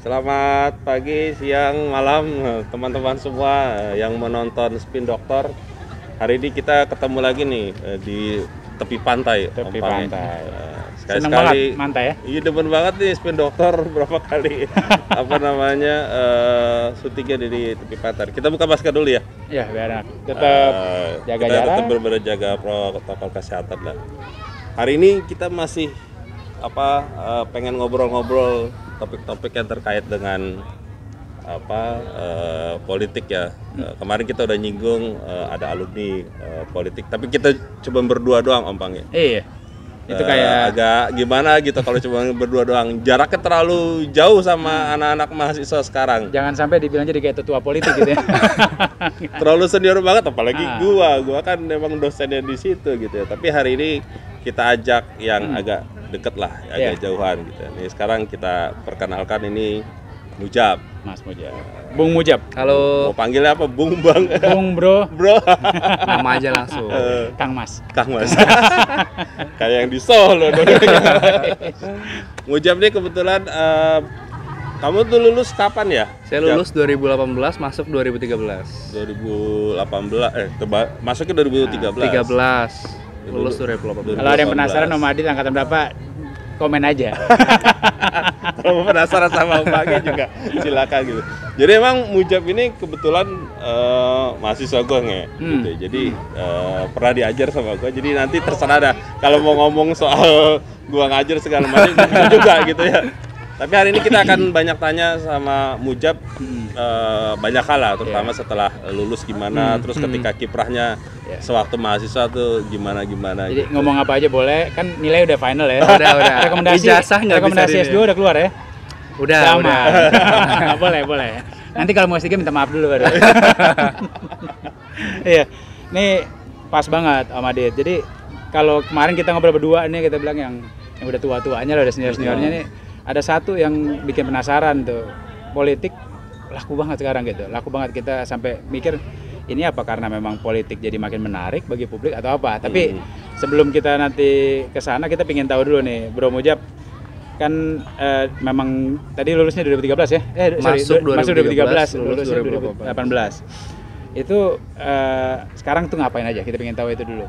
Selamat pagi, siang, malam teman-teman semua yang menonton Spin Doktor. Hari ini kita ketemu lagi nih di tepi pantai. Tepi Ompangnya. pantai. Sekali-sekali. Seneng banget pantai ya? Iya, demen banget nih Spin Doktor berapa kali syutingnya di tepi pantai. Kita buka masker dulu ya. Iya, biar enak. Tetap jaga kita jarak. Tetap benar-benar jaga protokol kesehatan lah. Hari ini kita masih pengen ngobrol-ngobrol topik-topik yang terkait dengan politik ya. Kemarin kita udah nyinggung ada alumni politik, tapi kita cuma berdua doang ompangnya. Iya. Itu kayak agak gimana gitu kalau cuma berdua doang. Jaraknya terlalu jauh sama anak-anak mahasiswa sekarang. jangan sampai dibilang jadi kayak tetua politik gitu ya. Terlalu senior banget, apalagi gua kan memang dosennya di situ gitu ya. Tapi hari ini kita ajak yang agak deket lah, agak jauhan gitu. Nih sekarang kita perkenalkan ini Mujab. Mas Mujab. Bung Mujab. Halo. Mau panggilnya apa? Bung Bang. Bung Bro. Bro. Nama aja langsung. Kang Mas. Kang Mas. Kayak yang di Solo. Mujab nih kebetulan kamu tuh lulus kapan ya? Saya lulus 2018, masuk 2013. 2018 masuknya 2013. 13. Lulus 2018. Kalau ada yang penasaran Om Adit angkatan berapa, komen aja. Kalau penasaran sama Mbaknya juga silakan gitu. Jadi emang Mujab ini kebetulan mahasiswa gue gitu. Jadi pernah diajar sama gue. Jadi nanti terserah dah kalau mau ngomong soal gua ngajar segala macam bisa juga gitu ya. Tapi hari ini kita akan banyak tanya sama Mujab banyak hal lah, terutama setelah lulus gimana, terus ketika kiprahnya sewaktu mahasiswa tuh gimana. Jadi gitu. ngomong apa aja boleh, kan nilai udah final ya. Udah. Rekomendasi S2 udah keluar ya? Udah. Boleh. Nanti kalau mau S3 minta maaf dulu baru. Iya. Nih pas banget Om Adit. Jadi kalau kemarin kita ngobrol berdua nih, kita bilang yang udah tua-tuanya lah, udah senior-seniornya nih, ada satu yang bikin penasaran tuh. Politik laku banget sekarang gitu. Laku banget, kita sampai mikir ini apa karena memang politik jadi makin menarik bagi publik atau apa. Tapi sebelum kita nanti ke sana, kita pengen tahu dulu nih, Bro Mujab kan memang tadi lulusnya 2013 ya? Masuk 2013, lulus 2018. Itu sekarang tuh ngapain aja? Kita pengen tahu itu dulu.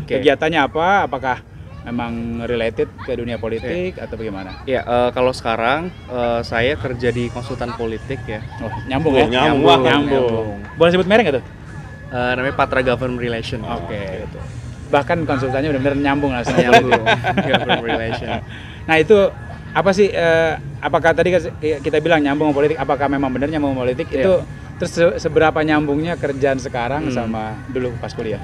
Kegiatannya apa? Apakah memang related ke dunia politik atau bagaimana? Ya, kalau sekarang saya kerja di konsultan politik ya. Oh, nyambung ya? Nyambung. Boleh sebut merek nggak tuh? Namanya Patra Government Relation. Oke. Bahkan konsultannya benar-benar nyambung langsung. Nyambung. Government Relation. Nah itu apa sih? Apakah tadi kita bilang nyambung sama politik? Apakah memang benar nyambung sama politik? Itu terus seberapa nyambungnya kerjaan sekarang sama dulu pas kuliah?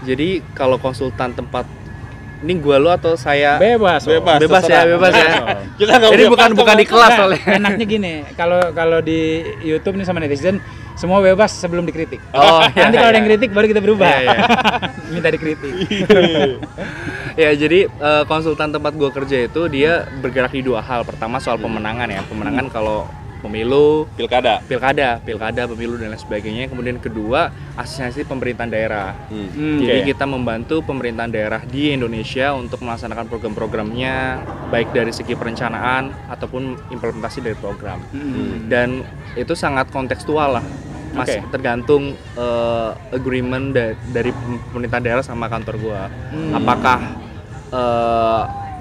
Jadi kalau konsultan tempat ini gua lu atau saya bebas ya. Jadi bukan di kelas soalnya. Enaknya gini, kalau di YouTube nih sama netizen semua bebas sebelum dikritik. Nanti kalau ada yang kritik baru kita berubah. Minta dikritik. Ya, jadi konsultan tempat gua kerja itu dia bergerak di dua hal. Pertama soal pemenangan ya. Pemenangan kalau pemilu, pilkada, pemilu dan lain sebagainya. Kemudian kedua, asistensi pemerintahan daerah. Jadi kita membantu pemerintahan daerah di Indonesia untuk melaksanakan program-programnya, baik dari segi perencanaan ataupun implementasi dari program. Dan itu sangat kontekstual lah, Mas. Tergantung agreement dari pemerintahan daerah sama kantor gua. Apakah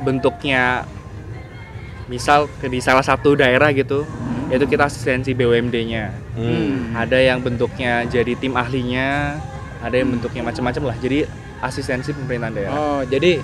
bentuknya misal di salah satu daerah gitu, itu kita asistensi BUMD-nya. Ada yang bentuknya jadi tim ahlinya, ada yang bentuknya macam-macam lah. Jadi asistensi pemerintahan daerah. Oh, jadi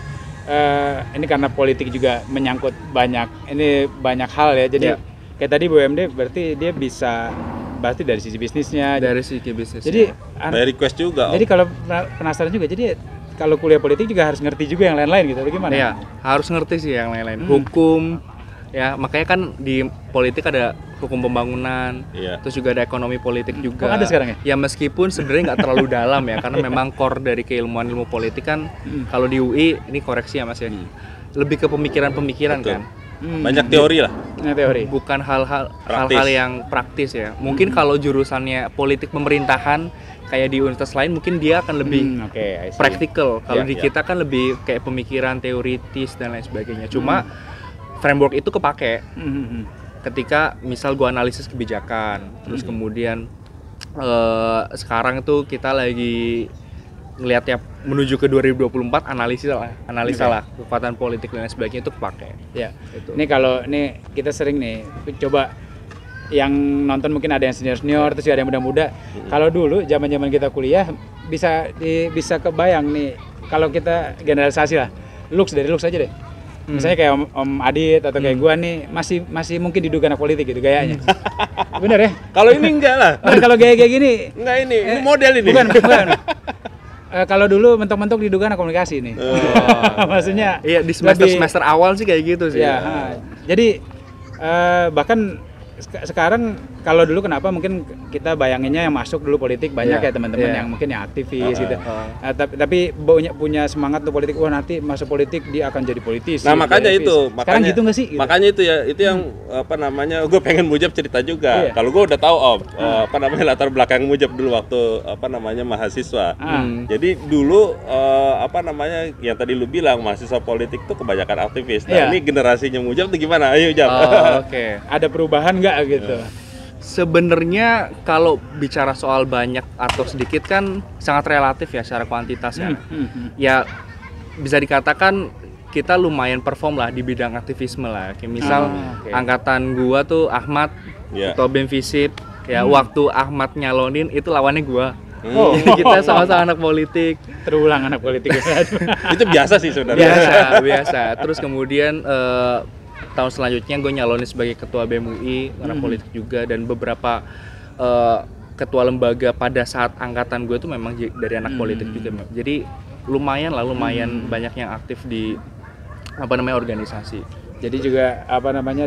ini karena politik juga menyangkut banyak hal ya. Jadi kayak tadi BUMD berarti dia bisa dari sisi bisnisnya. Dari sisi bisnisnya. Jadi dari request juga. Jadi kalau penasaran juga, jadi kalau kuliah politik juga harus ngerti juga yang lain-lain gitu. Bagaimana? Iya, harus ngerti sih yang lain-lain. Hukum. Ya, makanya kan di politik ada hukum pembangunan, terus juga ada ekonomi politik juga. Ada sekarang ya? Ya meskipun sebenarnya nggak terlalu dalam ya, karena memang core dari keilmuan ilmu politik kan kalau di UI, ini koreksi ya Mas ya, lebih ke pemikiran-pemikiran kan. Banyak teori lah. Teori. Bukan hal-hal yang praktis ya. Mungkin kalau jurusannya politik pemerintahan kayak di universitas lain mungkin dia akan lebih praktikal. Kalau di kita kan lebih kayak pemikiran teoritis dan lain sebagainya. Cuma framework itu kepake. ketika misal gue analisis kebijakan, terus kemudian sekarang tuh kita lagi ngelihat ya menuju ke 2024 analisa lah kekuatan politik dan lain sebagainya itu kepake. Ya. Itu. Ini kalau nih kita sering nih coba yang nonton mungkin ada yang senior terus ada yang muda-muda. Kalau dulu zaman-zaman kita kuliah bisa kebayang nih kalau kita generalisasi lah. Dari looks aja deh. Misalnya kayak Om Adit atau kayak gua nih masih mungkin diduga anak politik gitu gayanya. Bener ya? Kalau ini enggak lah. Nah, kalau gaya gini Enggak ini model ini. Bukan. Kalau dulu mentok-mentok diduga anak komunikasi nih. Maksudnya iya di semester awal sih kayak gitu sih. Ya, jadi bahkan sekarang kalau dulu kenapa mungkin kita bayanginnya yang masuk dulu politik banyak ya teman-teman yang mungkin yang aktivis gitu. Tapi punya semangat tuh politik. Wah nanti masuk politik dia akan jadi politisi. Nah makanya aktivis. itu. Sekarang gitu nggak sih? Gitu? Makanya itu ya itu yang gue pengen Mujab cerita juga. Kalau gue udah tahu latar belakang Mujab dulu waktu mahasiswa. Jadi dulu yang tadi lu bilang mahasiswa politik tuh kebanyakan aktivis. Nah ini generasinya Mujab tuh gimana? Ayo Jab. Oke. Ada perubahan nggak gitu? Sebenarnya kalau bicara soal banyak atau sedikit kan sangat relatif ya secara kuantitas ya. Ya bisa dikatakan kita lumayan perform lah di bidang aktivisme lah. Kayak misal angkatan gua tuh Ahmad ketua BEM Visip ya waktu Ahmad nyalonin itu lawannya gua. Jadi kita sama-sama anak politik. Terulang anak politik. Itu biasa sih sebenarnya. Biasa. Terus kemudian tahun selanjutnya gue nyalonin sebagai ketua BEM UI, anak politik juga, dan beberapa ketua lembaga pada saat angkatan gue itu memang dari anak politik juga. Jadi lumayan banyak yang aktif di organisasi. Jadi juga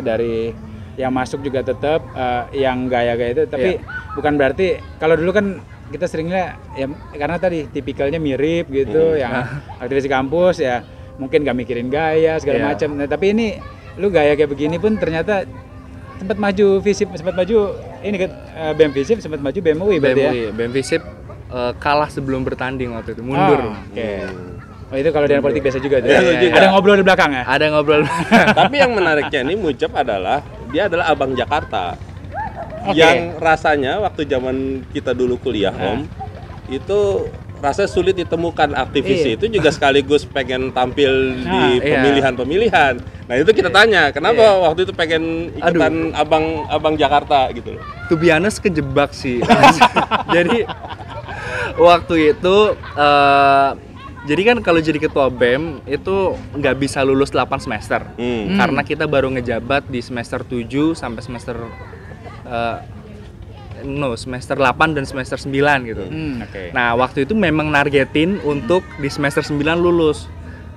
dari yang masuk juga tetap yang gaya-gaya itu, tapi bukan berarti kalau dulu kan kita seringnya ya karena tadi tipikalnya mirip gitu, yang aktivis di kampus ya mungkin gak mikirin gaya segala macam. Nah, tapi ini lu gaya kayak begini pun ternyata sempat maju Visip, sempat maju ini kan BEM Visip, sempat maju BEM UI berarti ya. BEM Visip kalah sebelum bertanding waktu itu, mundur. Oh itu kalau di politik biasa juga tuh. Ada ngobrol di belakang ya? Ada ngobrol. Tapi yang menariknya ini Mujab dia adalah abang Jakarta. Yang rasanya waktu zaman kita dulu kuliah itu rasanya sulit ditemukan aktivis itu juga sekaligus pengen tampil di pemilihan-pemilihan. Nah itu kita tanya, kenapa waktu itu pengen ikutan abang Jakarta gitu loh? To be honest kejebak sih. Jadi waktu itu jadi kan kalau jadi ketua BEM itu nggak bisa lulus 8 semester. Karena kita baru ngejabat di semester 7 sampai semester 8 dan semester 9 gitu. Nah, waktu itu memang nargetin untuk di semester 9 lulus.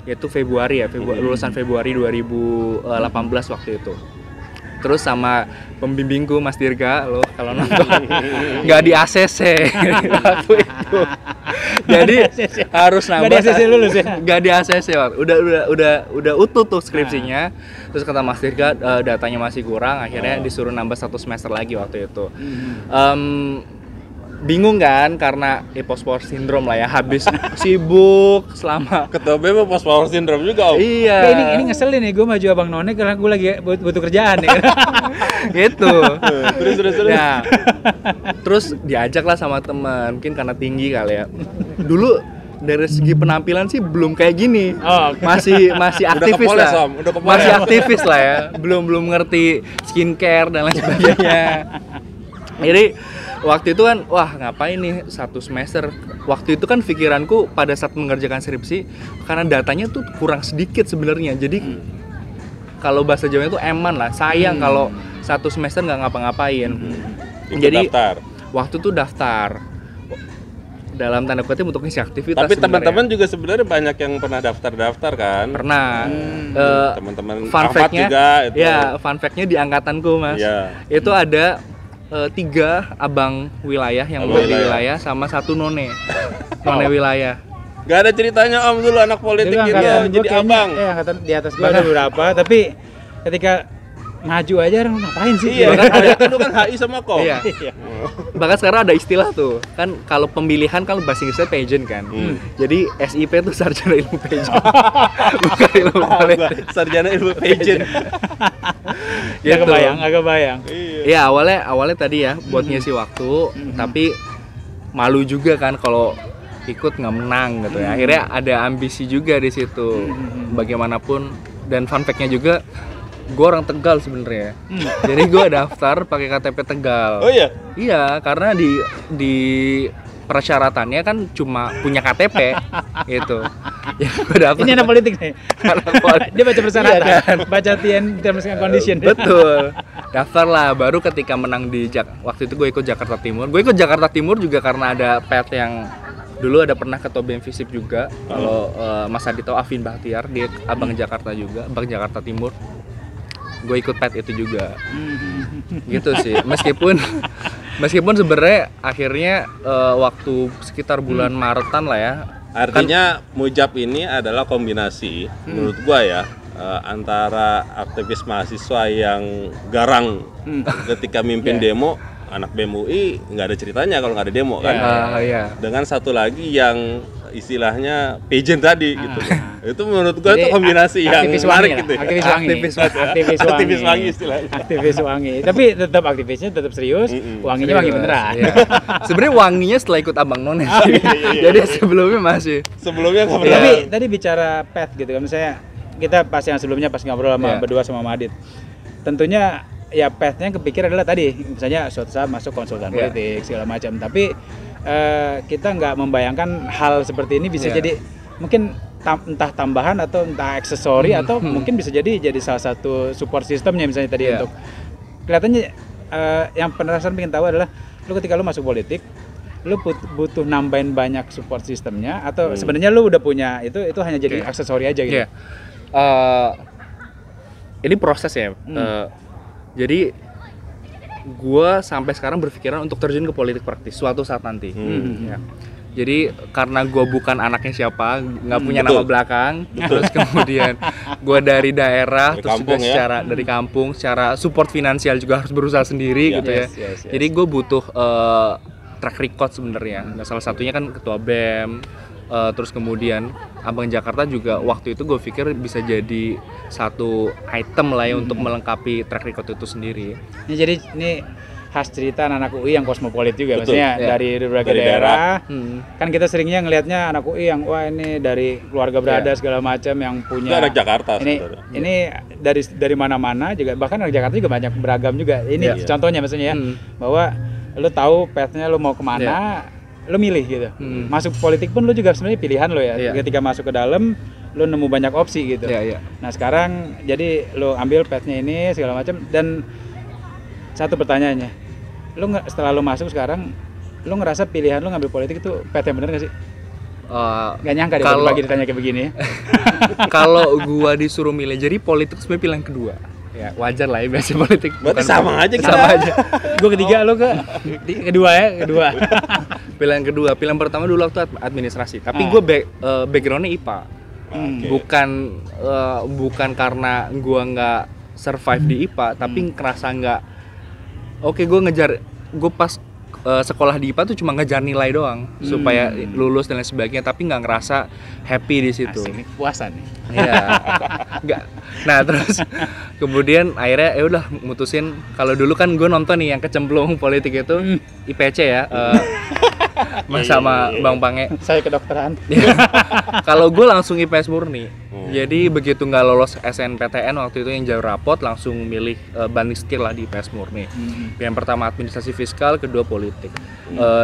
Yaitu Februari ya, lulusan Februari 2018 waktu itu. Terus sama pembimbingku Mas Dirga, lo kalau nonton nggak di ACC waktu itu. Jadi harus nambah. Nggak di ACC lulus ya? Nggak di ACC, udah utuh tuh skripsinya. Terus kata Mas Dirga datanya masih kurang, akhirnya disuruh nambah 1 semester lagi waktu itu. Bingung kan karena post power syndrome lah ya, habis sibuk selama ketua BEM post power syndrome juga Om. Iya. Nah, ini ngeselin nih, gue maju abang None karena gue lagi butuh kerjaan nih. Gitu. Terus. Nah, terus diajak lah sama teman, mungkin karena tinggi kali ya. Dulu dari segi penampilan sih belum kayak gini. Masih aktivis lah. Masih aktivis lah ya. Belum ngerti skincare dan lain sebagainya. Jadi waktu itu kan, wah ngapain nih 1 semester. Waktu itu kan pikiranku pada saat mengerjakan skripsi, karena datanya tuh kurang sedikit sebenarnya. Jadi kalau bahasa Jawanya tuh eman lah, sayang kalau 1 semester nggak ngapa-ngapain. Jadi waktu itu daftar dalam tanda kutip untuk ngisi aktivitas. Tapi teman-teman juga sebenarnya banyak yang pernah daftar kan? Pernah. Teman-teman fun fact-nya juga itu. Ya, fun fact-nya di angkatanku Mas. Itu ada 3 abang wilayah yang menjadi wilayah sama 1 none wilayah. Gak ada ceritanya Om dulu anak politik gitu jadi abang. Angkatan di atas gua ada beberapa, tapi ketika maju aja orang ngapain sih? Iya kan dulu kan HI sama kok. Iya. Bahkan sekarang ada istilah tuh kan, kalau pemilihan kan bahasa Inggrisnya pageant kan. Jadi SIP tuh sarjana ilmu pageant. Bukan ilmu politik. Sarjana ilmu pageant. Gak kebayang. Iya, awalnya tadi ya buat ngisi waktu, tapi malu juga kan kalau ikut nggak menang gitu ya. Akhirnya ada ambisi juga di situ. Bagaimanapun, dan fun fact-nya juga, gue orang Tegal sebenarnya. Jadi gue daftar pakai KTP Tegal. Oh iya? Iya, karena di persyaratannya kan cuma punya KTP gitu. Ya gue daftar. Ini anak politik nih. Dia baca persyaratan, Iya kan? baca terms and condition. Betul. Daftar lah, baru ketika menang di waktu itu gue ikut Jakarta Timur. Gue ikut Jakarta Timur juga karena ada pet yang dulu ada pernah ketua BEM Visip juga. Kalau Mas Adito Afin Bahtiar, dia abang Jakarta juga, abang Jakarta Timur. Gue ikut pet itu juga. Gitu sih. Meskipun sebenarnya akhirnya waktu sekitar bulan Maretan lah ya. Artinya Mujab ini adalah kombinasi menurut gua ya antara aktivis mahasiswa yang garang ketika mimpin demo, anak BEM UI nggak ada ceritanya kalau nggak ada demo kan. Dengan satu lagi yang istilahnya pageant tadi gitu. Itu menurut gua itu kombinasi yang menarik gitu. Aktivis wangi istilahnya. Aktivis wangi. Tapi tetap aktivisnya tetap serius, wanginya wangi beneran. Iya. Sebenarnya wanginya setelah ikut Abang None sih. Jadi sebelumnya masih. Sebelumnya nggak pernah. Tapi tadi bicara pet gitu kan, misalnya kita pas yang sebelumnya pas ngobrol sama berdua sama Madit. Tentunya ya petnya kepikir adalah tadi misalnya suatu saat masuk konsultan politik segala macam, tapi kita nggak membayangkan hal seperti ini bisa jadi mungkin entah tambahan atau entah aksesori atau mungkin bisa jadi salah satu support systemnya misalnya tadi untuk kelihatannya yang penasaran pengen tahu adalah lu ketika lu masuk politik lu butuh nambahin banyak support systemnya atau sebenarnya lu udah punya itu hanya jadi aksesori aja gitu. Ini proses ya. Jadi gue sampai sekarang berpikiran untuk terjun ke politik praktis suatu saat nanti. Ya. Jadi karena gue bukan anaknya siapa, nggak punya nama belakang, terus kemudian gue dari daerah, dari terus juga dari kampung, secara support finansial juga harus berusaha sendiri gitu ya. Jadi gue butuh track record sebenarnya. Nah, salah satunya kan ketua BEM, terus kemudian Abang Jakarta juga waktu itu gue pikir bisa jadi satu item lah ya untuk melengkapi track record itu sendiri. Ya, jadi ini khas cerita anak UI yang kosmopolit juga. Maksudnya dari berbagai daerah. Kan kita seringnya ngelihatnya anak UI yang wah ini dari keluarga berada segala macam yang punya. Itu anak Jakarta ini dari mana-mana juga, bahkan anak Jakarta juga banyak beragam juga. Ini contohnya maksudnya ya bahwa lu tahu path-nya lu mau kemana. Lo milih gitu. Masuk politik pun lo juga sebenarnya pilihan lo ya. Ketika masuk ke dalam lo nemu banyak opsi gitu. Nah sekarang jadi lo ambil path-nya ini segala macam, dan satu pertanyaannya, lo setelah lo masuk sekarang lo ngerasa pilihan lo ngambil politik itu path yang bener gak sih? Gak nyangka deh pagi ditanya kayak begini. Kalau gua disuruh milih, jadi politik sebenarnya pilihan kedua. Ya wajar lah ya, biasa politik. Berarti sama aja kita. Sama aja. Gue ketiga, lo kedua. Pilihan kedua. Pilihan pertama dulu waktu administrasi. Tapi gue backgroundnya IPA. Bukan karena gue nggak survive di IPA, tapi ngerasa nggak. Gue pas sekolah di IPA tuh cuma ngejar nilai doang supaya lulus dan lain sebagainya, tapi nggak ngerasa happy di situ. Asik nih, puasan nih. Iya. Nggak. Nah terus kemudian akhirnya ya udah mutusin, kalau dulu kan gue nonton nih yang kecemplung politik itu IPC ya. Sama Bang Pange. Saya kedokteran. Kalau gue langsung IPS murni. Jadi begitu nggak lolos SNPTN waktu itu yang jalur rapot, langsung milih banding setir lah di IPS murni. Yang pertama administrasi fiskal, kedua politik.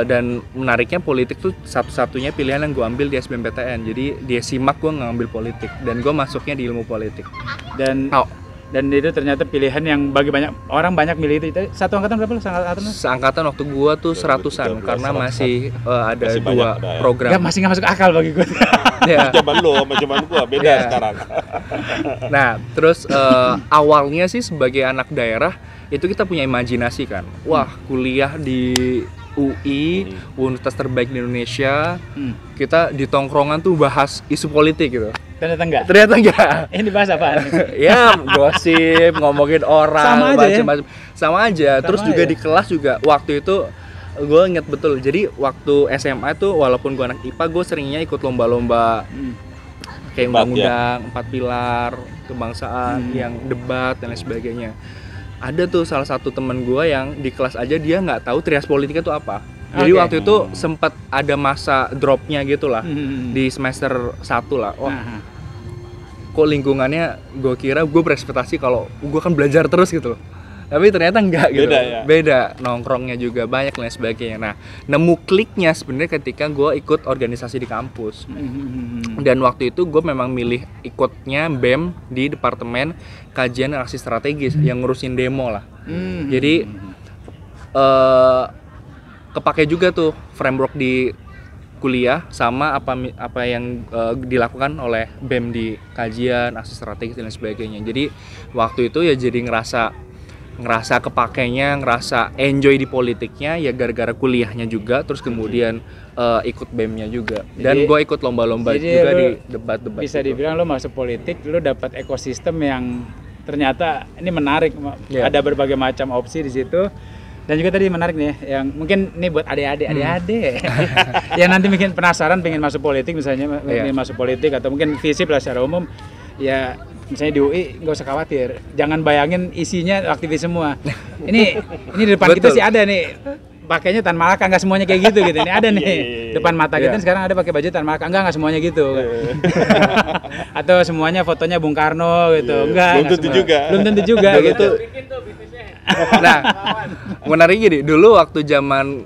Dan menariknya politik tuh satu-satunya pilihan yang gue ambil di SBMPTN. Jadi di SIMAK gue ngambil politik dan gue masuknya di ilmu politik. Dan itu ternyata pilihan yang bagi banyak orang banyak milih itu. Satu angkatan berapa lu? Seangkatan waktu gua tuh 100-an karena masih ada masih 2 program. Ya masih nggak masuk akal bagi gua. Ya. Zaman lo sama zaman gua beda sekarang. Nah, terus awalnya sih sebagai anak daerah itu kita punya imajinasi kan. Wah, kuliah di UI, universitas terbaik di Indonesia. Kita di tongkrongan tuh bahas isu politik gitu. Ternyata enggak. Ini bahas apa? Ya, gosip, ngomongin orang, macam-macam. Sama aja. Terus juga di kelas juga waktu itu gue inget betul. Jadi waktu SMA tuh walaupun gue anak IPA, gue seringnya ikut lomba-lomba kayak undang-undang, 4 pilar kebangsaan, yang debat dan lain sebagainya. ada tuh salah satu temen gue yang di kelas aja dia nggak tahu trias politika itu apa. Jadi waktu itu sempat ada masa dropnya gitu lah di semester 1 lah. Wah, kok lingkungannya gue kira gue berekspektasi kalau gue kan belajar terus gitu loh. Tapi ternyata enggak gitu. Beda nongkrongnya juga banyak dan sebagainya. Nah, nemu kliknya sebenarnya ketika gue ikut organisasi di kampus. Dan waktu itu gue memang milih ikutnya BEM di Departemen Kajian dan Aksi Strategis yang ngurusin demo lah. Jadi kepake juga tuh framework di kuliah sama apa yang dilakukan oleh BEM di kajian, aksi strategis dan sebagainya. Jadi waktu itu ya jadi ngerasa kepakainya, ngerasa enjoy di politiknya ya gara-gara kuliahnya juga, terus kemudian ikut BEM-nya juga. Dan gue ikut lomba-lomba juga di debat-debat. Bisa gitu. Dibilang lo masuk politik, lo dapat ekosistem yang ternyata ini menarik. Ada berbagai macam opsi di situ. Dan juga tadi menarik nih, yang mungkin ini buat adik-adik yang nanti mungkin penasaran pengen masuk politik misalnya, pengen masuk politik atau mungkin visip lah secara umum, ya misalnya di UI nggak usah khawatir, jangan bayangin isinya aktivis semua. Ini di depan kita sih ada nih, pakainya Tan Malaka, nggak semuanya kayak gitu ini ada nih depan mata kita sekarang ada pakai baju Tan Malaka, nggak semuanya gitu. Atau semuanya fotonya Bung Karno gitu, belum tentu juga gitu. Nah, menarik gini, dulu waktu zaman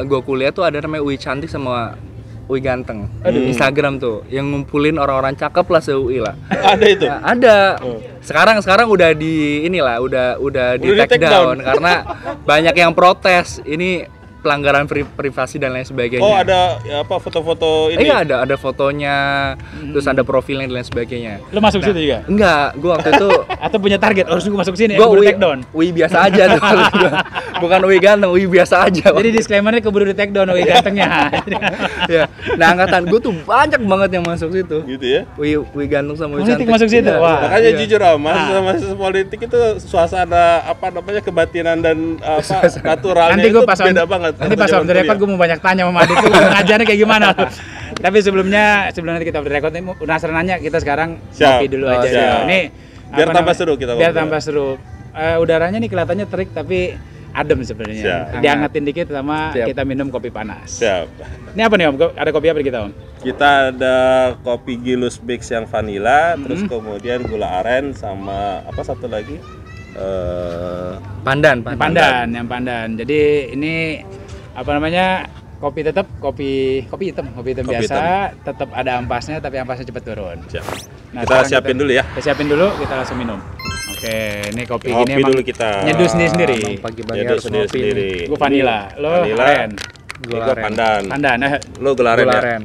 gue kuliah tuh ada namanya UI Cantik sama UI Ganteng. Instagram tuh yang ngumpulin orang-orang cakep lah se-UI lah. Ada itu? Nah, ada. Sekarang udah di inilah udah di take down karena banyak yang protes. Ini pelanggaran privasi dan lain sebagainya. Oh, ada apa foto-foto ini? Iya, ada fotonya, terus ada profilnya dan lain sebagainya. Lo masuk situ juga? Enggak, gua waktu itu atau punya target harus gua masuk sini, gua take down. UI biasa aja tuh. Bukan UI ganteng, UI biasa aja. Jadi disclaimer-nya keburu di take down UI gantengnya. Ya. Nah, angkatan gua tuh banyak banget yang masuk situ. Gitu ya. UI ganteng sama UI cantik. Masuk situ. Wah. Makanya jujur mahasiswa politik itu suasana apa namanya kebatinan dan naturalnya itu beda banget. Nanti pas off the record gue mau banyak tanya sama adikku ngajarnya kayak gimana. Tapi sebelum nanti kita off the record ini penasaran nanya, kita sekarang ngopi dulu aja. Nih biar tambah seru kita. Biar tambah seru. Udaranya nih kelihatannya terik tapi adem sebenarnya. Diangetin dikit sama kita minum kopi panas. Siap. Ini apa nih Om? Ada kopi apa di kita Om? Kita ada kopi Gilus Mix yang vanilla, terus kemudian gula aren sama apa satu lagi? Pandan. Jadi ini apa namanya, kopi hitam biasa, tetap ada ampasnya tapi ampasnya cepat turun. Siap. Nah, kita siapin dulu ya. Kita siapin dulu, kita langsung minum. Oke, ini kopi gini dulu kita nyeduh sendiri. Pagi-pagi harus ngopi. Gue vanilla, lo aren. Gue pandan. Lo gula aren.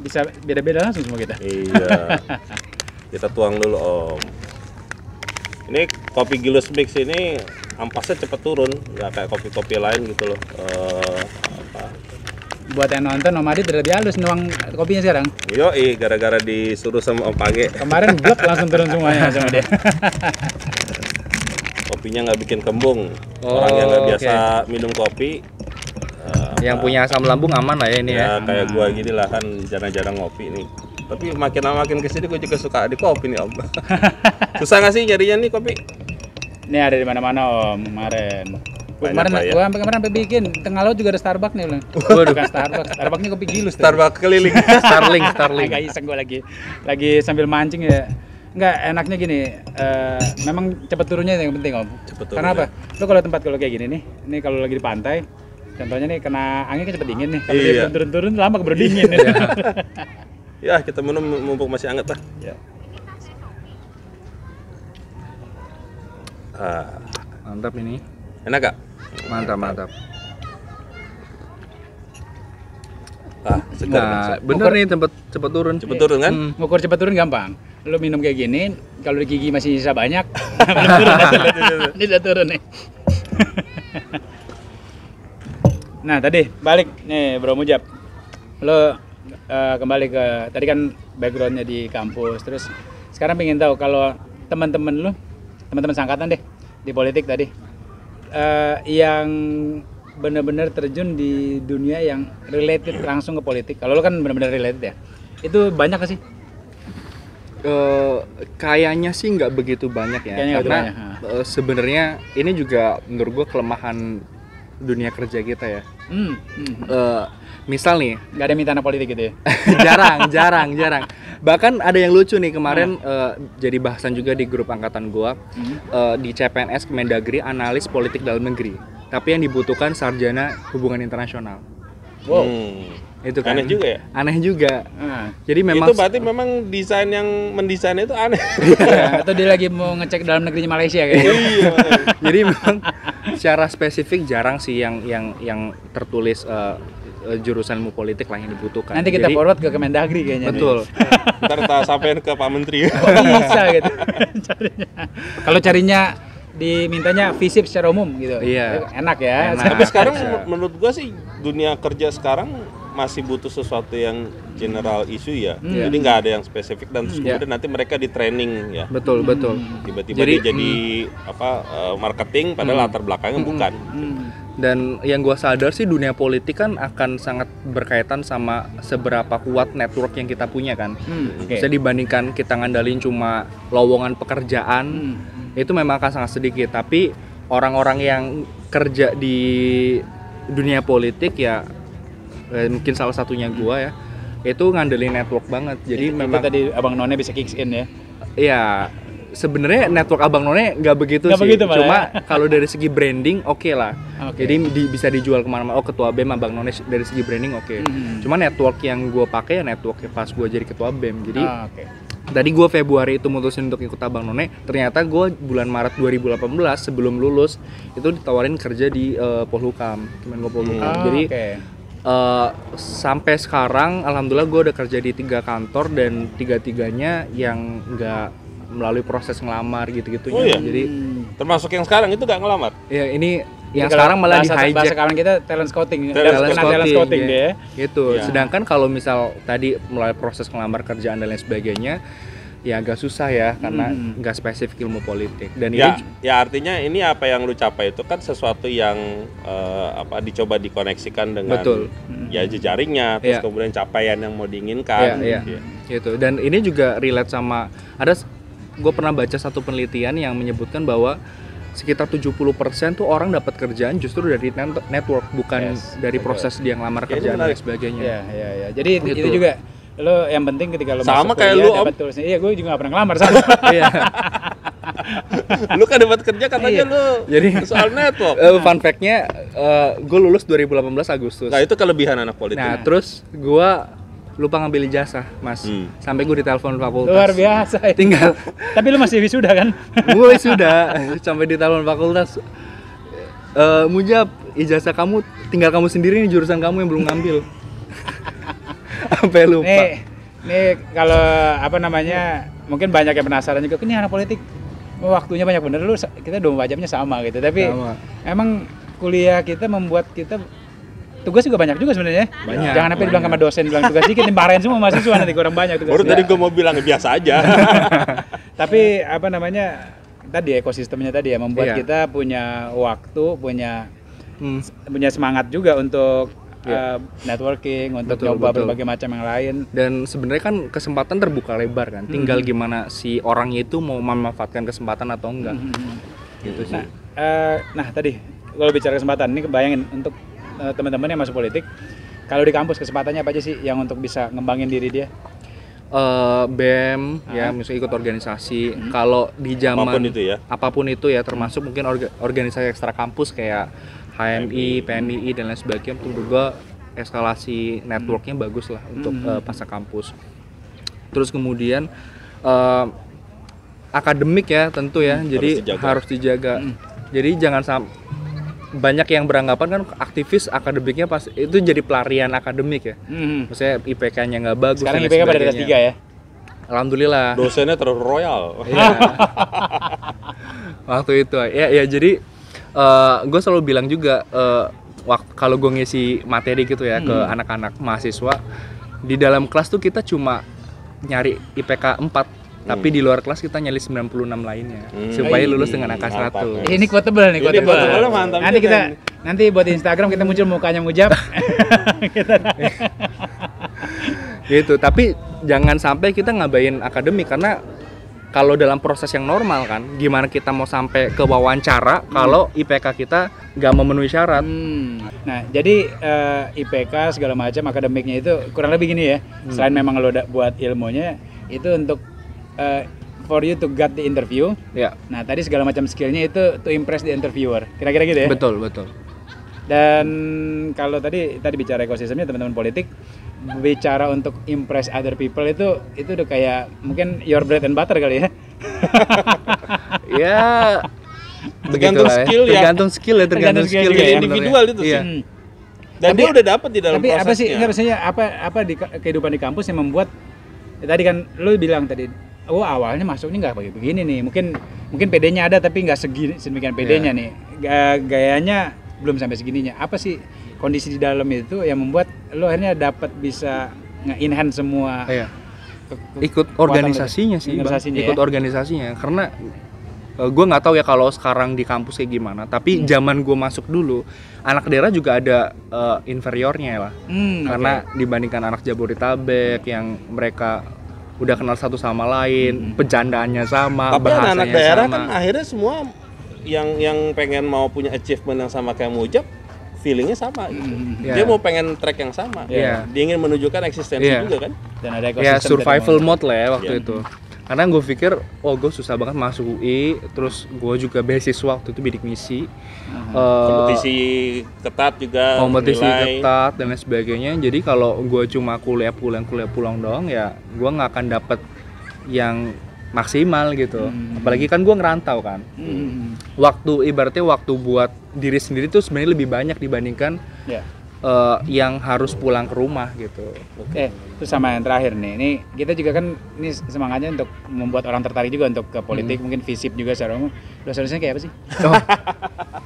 Bisa beda-beda langsung semua kita. Iya. Kita tuang dulu Om. Ini kopi Gilus Mix ini ampasnya cepet turun, nggak kayak kopi-kopi lain gitu loh. Buat yang nonton, Om Adit udah lebih halus nuang kopinya sekarang. Yoi, gara-gara disuruh sama Om Page. Kemarin blok langsung turun semuanya sama dia. Kopinya nggak bikin kembung. Orang yang nggak biasa minum kopi. Yang punya asam lambung aman lah ya ini ya. Kayak gua gini lah kan jarang-jarang ngopi nih. Tapi makin kesini gue juga suka di kopi nih Om. Susah nggak sih nyarinya nih kopi? Ini ada di mana-mana Om kemarin. Gua sampai bikin tengah laut juga ada Starbucks nih Bang. Bukan Starbucksnya kopi Gilus. Starbucks keliling. Starling. Agak iseng gue lagi sambil mancing ya. Enggak, enaknya gini, memang cepat turunnya yang penting Om. Karena apa? Lo kalau tempat kayak gini nih, ini kalau lagi di pantai, contohnya nih kena angin kan cepet dingin nih. Kalau dia turun lama keburu dingin. Ya, kita minum mumpung masih hangat lah. Ya. Mantap ini. Enak gak? Mantap. Segar. Bener nih cepet turun. Cepet turun kan? Ngukur cepet turun gampang. Lo minum kayak gini, kalau di gigi masih sisa banyak, ini udah turun nih. Nah tadi balik nih Bro Mujab, lo kembali ke tadi kan backgroundnya di kampus, terus sekarang pengen tahu kalau teman-teman seangkatan deh di politik tadi yang benar-benar terjun di dunia yang related langsung ke politik. Kalau lo kan benar-benar related ya, itu banyak gak sih? Kayaknya sih nggak begitu banyak ya, Kayaknya karena sebenarnya ini juga menurut gue kelemahan dunia kerja kita ya. Misal nih, nggak ada minta politik gitu ya? jarang. Bahkan ada yang lucu nih kemarin, jadi bahasan juga di grup angkatan gua, di CPNS Kemendagri analis politik dalam negeri. Tapi yang dibutuhkan sarjana hubungan internasional. Wow. Itu kan Aneh juga ya? Aneh juga. Jadi memang itu berarti memang desain yang mendesain itu aneh. Atau dia lagi mau ngecek dalam negerinya Malaysia kayaknya. Iya. jadi memang secara spesifik jarang sih yang tertulis jurusan ilmu politik lah yang dibutuhkan. Nanti kita forward ke Kemendagri kayaknya. Betul. Ntar kita sampein ke Pak Menteri. Bisa gitu carinya. Kalau carinya dimintanya visip secara umum gitu. Iya. Enak ya. Enak. Tapi sekarang menurut gua sih dunia kerja sekarang masih butuh sesuatu yang general isu ya. Jadi nggak ada yang spesifik dan terus kemudian nanti mereka di training ya. Betul. Tiba-tiba dia jadi marketing padahal latar belakangnya bukan. Dan yang gua sadar sih dunia politik kan akan sangat berkaitan sama seberapa kuat network yang kita punya kan. Bisa dibandingkan kita ngandalin cuma lowongan pekerjaan, itu memang akan sangat sedikit. Tapi orang-orang yang kerja di dunia politik ya, mungkin salah satunya gua ya, itu ngandelin network banget. Jadi itu memang tadi Abang None bisa kicks in ya. Iya, sebenarnya network Abang None nggak begitu sih. Begitu, cuma kalau dari segi branding oke lah. Okay. Jadi bisa dijual kemana-mana. Oh, ketua BEM Abang None dari segi branding oke. Cuma network yang gue pakai ya network pas gue jadi ketua BEM. Jadi tadi gue Februari itu mutusin untuk ikut Abang None. Ternyata gue bulan Maret 2018 sebelum lulus itu ditawarin kerja di Polhukam, Kemenko Polhukam. Jadi sampai sekarang alhamdulillah gue udah kerja di 3 kantor dan 3-tiganya yang nggak melalui proses ngelamar gitu-gitunya. Oh, iya? Jadi termasuk yang sekarang itu nggak ngelamar. Ya ini yang sekarang malah di hijack. Bahasa sekarang kita talent scouting. Talent scouting deh. Gitu. Ya. Sedangkan kalau misal tadi melalui proses ngelamar kerjaan dan lain sebagainya, ya agak susah ya karena nggak spesifik ilmu politik. Dan Ya, ini ya artinya ini apa yang lu capai itu kan sesuatu yang dicoba dikoneksikan dengan ya jejaringnya, terus kemudian capaian yang mau diinginkan. Gitu. Dan ini juga relate sama gue pernah baca satu penelitian yang menyebutkan bahwa sekitar 70% tuh orang dapat kerjaan justru dari network, bukan dari proses dia ngelamar kerjaan dan sebagainya. Iya. Jadi itu juga lo yang penting ketika lo sama masuk kayak kuliah lu, dapat tulisnya. Iya, gue juga gak pernah ngelamar sama. Iya. Lu kan dapat kerja katanya lu Jadi soal network. Fun fact-nya gue lulus 2018 Agustus. Nah, itu kelebihan anak politik. Nah, terus gue lupa ngambil ijazah, Mas. Sampai gue ditelepon fakultas. Luar biasa. Tinggal. Tapi lu masih wisuda kan? Gue sudah sampai ditelepon fakultas. Mujab, ijazah kamu tinggal kamu sendiri nih, jurusan kamu yang belum ngambil. Sampai lupa. Nih kalau apa namanya, mungkin banyak yang penasaran juga. Ini anak politik waktunya banyak bener, lu kita 24 jamnya sama gitu. Tapi emang kuliah kita membuat kita tugas juga banyak juga sebenarnya. Banyak. Jangan sampai dibilang sama dosen bilang tugas dikit, dimarahin semua mahasiswa nanti kurang banyak tugas. Baru tadi gue mau bilang biasa aja. Tapi apa namanya, tadi ekosistemnya tadi ya membuat kita punya waktu, punya semangat juga untuk networking, untuk nyoba berbagai macam yang lain. Dan sebenarnya kan kesempatan terbuka lebar kan. Tinggal gimana si orangnya itu mau memanfaatkan kesempatan atau enggak. Gitu sih. Nah tadi kalau bicara kesempatan ini, bayangin untuk teman-teman yang masuk politik, kalau di kampus kesempatannya apa aja sih yang untuk bisa ngembangin diri dia? BEM ya, misalnya ikut organisasi. Kalau di zaman apapun itu ya, termasuk mungkin organisasi ekstra kampus kayak HMI, PNII dan lain sebagainya, menurut gua eskalasi networknya bagus lah untuk pasca kampus. Terus kemudian akademik ya tentu ya, jadi harus dijaga. Jadi jangan sampai banyak yang beranggapan kan aktivis akademiknya pas itu jadi pelarian akademik ya. Maksudnya IPK-nya nggak bagus. Sekarang IPK pada kelas 3 ya. Alhamdulillah. Dosennya terlalu royal. Iya. Waktu itu ya jadi gue selalu bilang juga kalau gue ngisi materi gitu ya ke anak-anak mahasiswa, di dalam kelas tuh kita cuma nyari IPK 4. Tapi di luar kelas kita nyali 96 lainnya supaya lulus dengan angka 100. Ini quotable nih, quotable. Mantap. Nanti buat Instagram kita muncul mukanya Mujab. Gitu. Tapi jangan sampai kita ngabain akademik, karena kalau dalam proses yang normal kan, gimana kita mau sampai ke wawancara kalau IPK kita nggak memenuhi syarat. Nah, jadi IPK segala macam akademiknya itu kurang lebih gini ya. Selain memang lo buat ilmunya, itu untuk for you to get the interview. Ya. Nah, tadi segala macam skillnya itu to impress the interviewer. Kira-kira gitu ya? Betul, betul. Dan kalau tadi bicara ekosistemnya, teman-teman politik bicara untuk impress other people itu udah kayak mungkin your bread and butter kali ya. Ya, tergantung skill ya. Tergantung skill ya, individual itu sih. Iya. Dan dia udah dapat di dalam tapi prosesnya. Apa sih, maksudnya apa di kehidupan di kampus yang membuat tadi kan lu bilang tadi, oh awalnya masuknya nggak begini nih, mungkin PD-nya ada tapi nggak sedemikian PD-nya nih, gayanya belum sampai segininya. Apa sih kondisi di dalam itu yang membuat lo akhirnya dapat bisa nge-enhance semua ikut organisasinya sih, ikut organisasinya, karena gue nggak tahu ya kalau sekarang di kampus kayak gimana, tapi zaman gue masuk dulu anak daerah juga ada inferiornya lah, karena dibandingkan anak Jabodetabek yang mereka udah kenal satu sama lain, pecandaannya sama, tapi bahasanya anak daerah sama. Kan akhirnya semua yang pengen mau punya achievement yang sama kayak Mujab, feelingnya sama gitu. Dia mau pengen track yang sama. Dia ingin menunjukkan eksistensi juga kan. Dan ada ekosistem survival mode lah ya waktu itu. Karena gue pikir, gue susah banget masuk UI, terus gue juga beasiswa waktu itu bidik misi. Kompetisi ketat juga. Kompetisi ketat dan lain sebagainya. Jadi kalau gue cuma kuliah pulang doang ya, gue nggak akan dapet yang maksimal gitu. Apalagi kan gue ngerantau kan. Ibaratnya waktu buat diri sendiri tuh sebenarnya lebih banyak dibandingkan yang harus pulang ke rumah gitu. Terus sama yang terakhir nih, ini kita juga kan ini semangatnya untuk membuat orang tertarik juga untuk ke politik, mungkin visip juga secara umum. Dosen-dosennya kayak apa sih?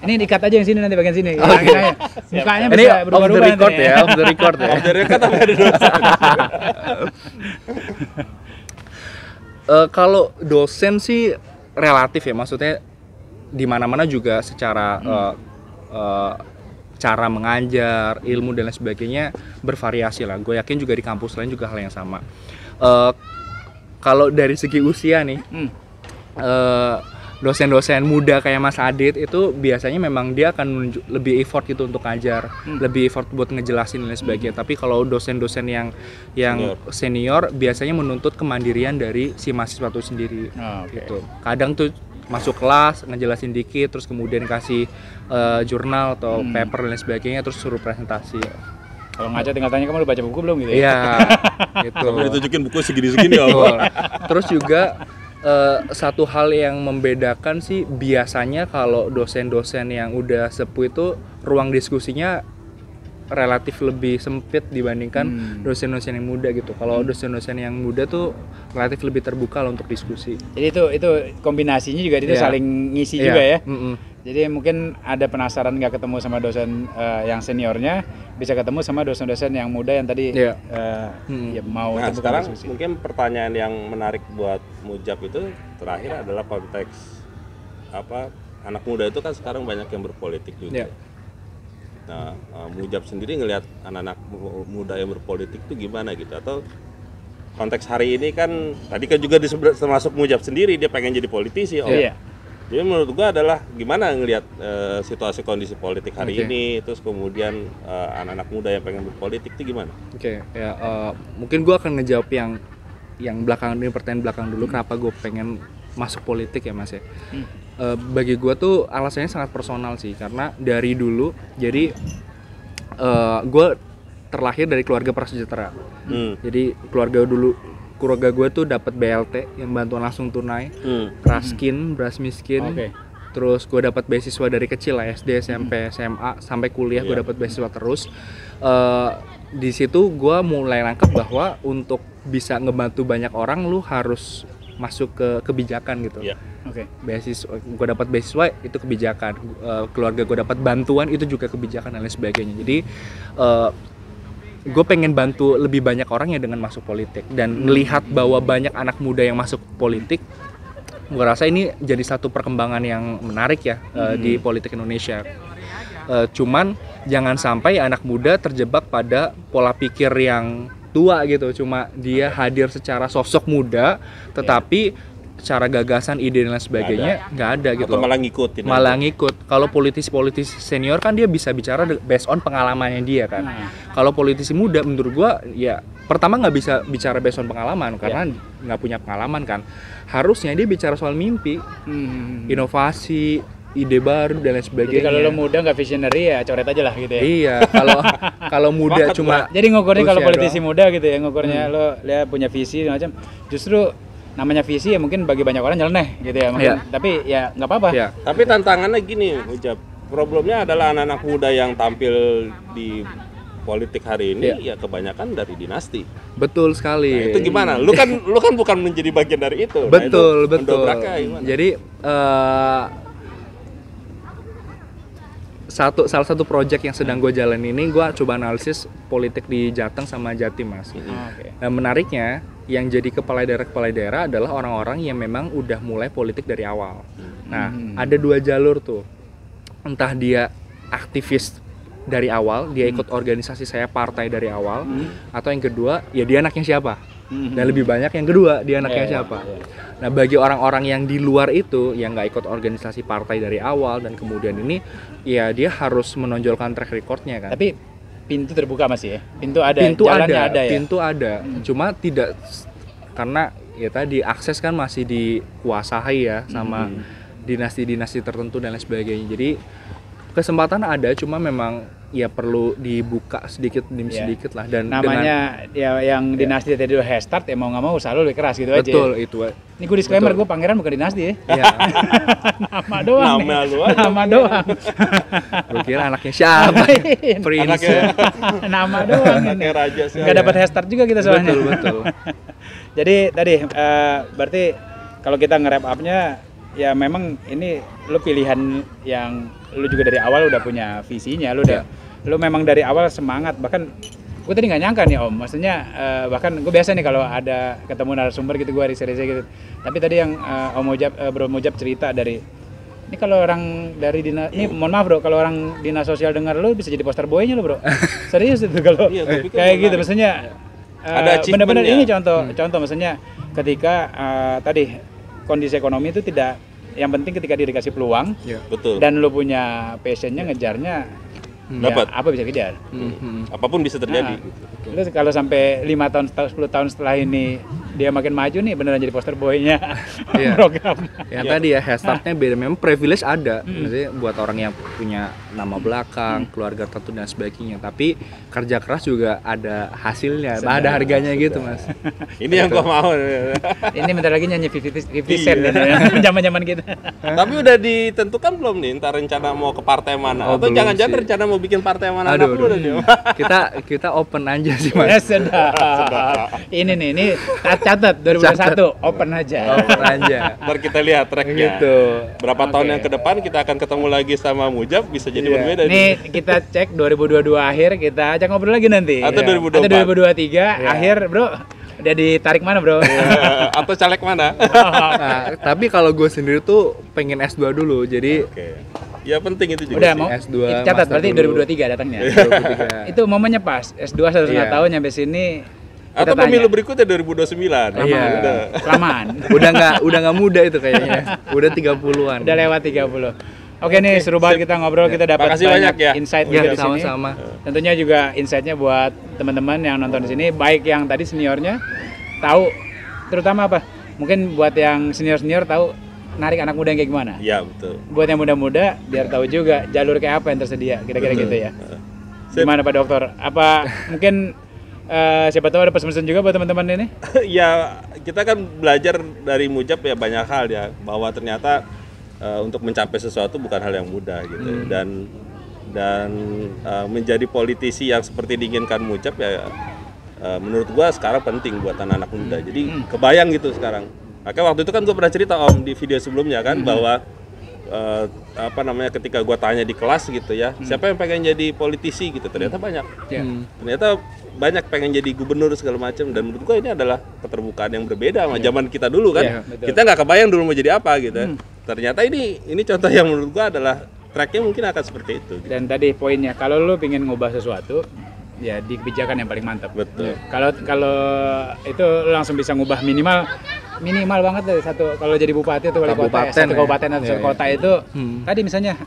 Ini dikat aja yang sini, nanti bagian sini. Mukanya ini bisa berubah-ubah. Off the record ya. Off the record tapi ada dosen. Kalau dosen sih relatif ya, maksudnya di mana-mana juga secara cara mengajar, ilmu dan lain sebagainya bervariasi lah. Gue yakin juga di kampus lain juga hal yang sama. Kalau dari segi usia nih, dosen-dosen muda kayak Mas Adit itu biasanya memang dia akan lebih effort gitu untuk ngajar, lebih effort buat ngejelasin dan lain sebagainya. Tapi kalau dosen-dosen yang senior biasanya menuntut kemandirian dari si mahasiswa itu sendiri. Gitu. Kadang tuh masuk kelas ngejelasin dikit, terus kemudian kasih jurnal atau paper dan lain sebagainya, terus suruh presentasi. Kalau ngajar tinggal tanya, kamu udah baca buku belum gitu ya? Iya, gitu. Sampai ditunjukin buku segini-segini ya. Terus juga satu hal yang membedakan sih biasanya kalau dosen-dosen yang udah sepuh itu ruang diskusinya relatif lebih sempit dibandingkan dosen-dosen yang muda gitu. Kalau dosen-dosen yang muda tuh relatif lebih terbuka lah untuk diskusi. Jadi itu kombinasinya juga itu saling ngisi juga ya. Jadi mungkin ada penasaran nggak ketemu sama dosen yang seniornya, bisa ketemu sama dosen-dosen yang muda yang tadi ya mau terbuka sekarang diskusi. Mungkin pertanyaan yang menarik buat Mujab itu terakhir adalah konteks anak muda itu kan sekarang banyak yang berpolitik juga. Nah, Mujab sendiri ngelihat anak-anak muda yang berpolitik itu gimana gitu, atau konteks hari ini kan tadi kan juga termasuk Mujab sendiri dia pengen jadi politisi. Jadi menurut gua adalah gimana ngelihat situasi kondisi politik hari ini, terus kemudian anak-anak muda yang pengen berpolitik itu gimana? Mungkin gua akan ngejawab yang belakangan ini, pertanyaan belakang dulu, kenapa gue pengen masuk politik ya Mas ya. Bagi gue tuh alasannya sangat personal sih, karena dari dulu jadi gue terlahir dari keluarga prasejahtera. Jadi keluarga gue tuh dapat BLT yang bantuan langsung tunai, raskin, beras miskin. Terus gue dapat beasiswa dari kecil lah, SD, SMP, SMA sampai kuliah gue dapat beasiswa terus. Di situ gue mulai nangkep bahwa untuk bisa ngebantu banyak orang lu harus masuk ke kebijakan gitu. Beasiswa, gue dapat beasiswa itu kebijakan, keluarga gue dapat bantuan itu juga kebijakan dan lain sebagainya. Jadi gue pengen bantu lebih banyak orang ya dengan masuk politik, dan melihat bahwa banyak anak muda yang masuk politik, gue rasa ini jadi satu perkembangan yang menarik ya di politik Indonesia. Cuman jangan sampai anak muda terjebak pada pola pikir yang tua gitu, cuma dia hadir secara sosok muda, tetapi secara gagasan, ide dan lain sebagainya nggak ada gitu. Atau malah ngikut. Malah ngikut. Kalau politisi senior kan dia bisa bicara based on pengalamannya dia kan. Kalau politisi muda menurut gua ya pertama nggak bisa bicara based on pengalaman karena nggak punya pengalaman kan. Harusnya dia bicara soal mimpi, inovasi, ide baru dan lain sebagainya. Jadi kalau lo muda nggak visionary ya coret aja lah gitu ya. Iya, kalau muda cuma jadi ngukurnya kalau politisi doang. muda gitu ya, ngukurnya lo lihat punya visi macam. Justru namanya visi ya mungkin bagi banyak orang nyeleneh gitu ya mungkin. Tapi ya nggak apa-apa. Ya. Tapi tantangannya gini, Ujab. Problemnya adalah anak-anak muda yang tampil di politik hari ini ya kebanyakan dari dinasti. Betul sekali. Nah, itu gimana? Lu kan bukan menjadi bagian dari itu. Betul, nah, itu betul. Jadi salah satu project yang sedang gue jalan ini, gue coba analisis politik di Jateng sama Jatim, Mas. Nah, menariknya yang jadi kepala daerah adalah orang-orang yang memang udah mulai politik dari awal. Nah, ada 2 jalur tuh. Entah dia aktivis dari awal, dia ikut organisasi saya partai dari awal, atau yang kedua, ya dia anaknya siapa. Dan lebih banyak yang kedua, dia anaknya siapa. Nah, bagi orang-orang yang di luar itu, yang nggak ikut organisasi partai dari awal dan kemudian ini, ya dia harus menonjolkan track recordnya kan. Tapi pintu terbuka masih ya? Pintu ada, jalannya ada ya? Pintu ada, cuma tidak, karena ya tadi akses kan masih dikuasai ya sama dinasti-dinasti tertentu dan lain sebagainya. Jadi kesempatan ada, cuma memang ya perlu dibuka sedikit demi sedikit lah. Dan namanya ya yang dinasti tadi udah start ya mau nggak mau usaha lu lebih keras gitu aja. Betul itu. Ini gue disclaimer, gue pangeran bukan dinasti ya. Nama doang. Nama doang. Gue kira anaknya siapa? Prince. Nama doang. Anaknya raja sih. Nggak dapat head start juga kita soalnya. Betul. Jadi tadi berarti kalau kita nge-wrap up-nya ya memang ini lu pilihan yang lu juga dari awal udah punya visinya, lu memang dari awal semangat. Bahkan gue tadi nggak nyangka nih Om, maksudnya bahkan gue biasa nih kalau ada ketemu narasumber gitu gue riset gitu. Tapi tadi yang Om Mujab, Bro Mujab cerita dari ini kalau orang dari dinas, ini mohon maaf bro, kalau orang dinas sosial dengar lu bisa jadi poster boy-nya lu bro. Serius itu kalau kayak gitu, maksudnya benar-benar ini contoh maksudnya ketika tadi kondisi ekonomi itu tidak, yang penting ketika dia dikasih peluang betul. Dan lu punya passionnya ngejarnya dapat apa bisa kejar. Apapun bisa terjadi. Lu kalau sampai 5 tahun 10 tahun setelah ini dia makin maju nih beneran jadi poster boy-nya program. Yang tadi ya hashtagnya beda, memang privilege ada. Maksudnya buat orang yang punya nama belakang, keluarga tertentu dan sebagainya. Tapi kerja keras juga ada hasilnya, ada harganya gitu Mas. Ini yang gua mau. Ini bentar lagi nyanyi 50 cent zaman-zaman kita. Tapi udah ditentukan belum nih entar rencana mau ke partai mana? Atau jangan-jangan rencana mau bikin partai mana? Kita open aja sih Mas. Ini catat 2021 open aja. Ntar kita lihat tracknya. Gitu. Berapa tahun yang ke depan kita akan ketemu lagi sama Mujab, bisa jadi berbeda. Nih kita cek 2022 akhir, kita ajak ngobrol lagi nanti. Atau 2024. Atau 2023 akhir bro. Udah ditarik mana bro? Atau caleg mana? Nah, tapi kalau gue sendiri tuh pengen S2 dulu, jadi ya penting itu juga. Udah sih. mau S2 catat berarti dulu. 2023 datangnya. 2023. Itu momennya pas. S2 1,5 tahun nyampe sini. Atau pemilu berikutnya 2029. Iya. Kelamaan. Udah nggak muda itu kayaknya. Udah 30-an. Udah lewat 30. Oke nih, seru banget kita ngobrol, kita dapat banyak insight juga di sini. Sama-sama. Tentunya juga insight-nya buat teman-teman yang nonton di sini, baik yang tadi seniornya tahu terutama apa? Mungkin buat yang senior-senior tahu narik anak muda yang kayak gimana. Iya, betul. Buat yang muda-muda biar tahu juga jalur kayak apa yang tersedia, kira-kira gitu ya. Gimana Pak Dokter? Apa mungkin siapa tahu ada pesan-pesan juga buat teman-teman ini? Ya, kita kan belajar dari Mujab ya banyak hal ya, bahwa ternyata untuk mencapai sesuatu bukan hal yang mudah gitu. Dan menjadi politisi yang seperti diinginkan Mujab ya menurut gua sekarang penting buat anak-anak muda. Jadi kebayang gitu sekarang. Makanya waktu itu kan gua pernah cerita Om di video sebelumnya kan bahwa ketika gua tanya di kelas gitu ya, siapa yang pengen jadi politisi gitu, ternyata banyak. Ternyata banyak pengen jadi gubernur segala macam, dan menurut gua ini adalah keterbukaan yang berbeda sama zaman kita dulu kan. Kita nggak kebayang dulu mau jadi apa gitu. Ternyata ini contoh yang menurut gua adalah tracknya mungkin akan seperti itu. Dan tadi poinnya, kalau lu pengen ngubah sesuatu, ya di kebijakan yang paling mantap. Betul. Kalau itu langsung bisa ngubah minimal banget dari satu, kalau jadi bupati atau wali kota satu kabupaten atau satu kota itu tadi misalnya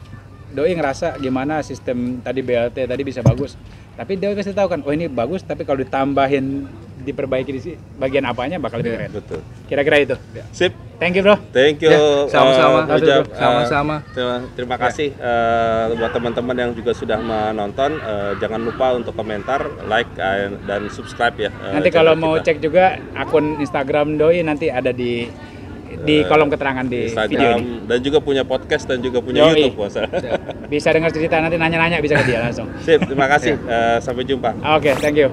Doi ngerasa gimana sistem tadi BLT tadi bisa bagus, tapi Doi pasti tahu kan, oh ini bagus tapi kalau ditambahin diperbaiki di bagian apanya bakal lebih keren. Betul. Kira-kira itu. Sip. Thank you bro. Thank you. Sama-sama. Ujab. Sama-sama. Terima kasih buat teman-teman yang juga sudah menonton. Jangan lupa untuk komentar, like dan subscribe ya. Nanti kalau mau cek juga akun Instagram Doi nanti ada di kolom keterangan di Instagram, video ini. dan juga punya podcast dan juga punya Yoi. YouTube puasa. Bisa dengar cerita nanti nanya-nanya bisa ke dia langsung. Sip, terima kasih. Sampai jumpa. Oke, thank you.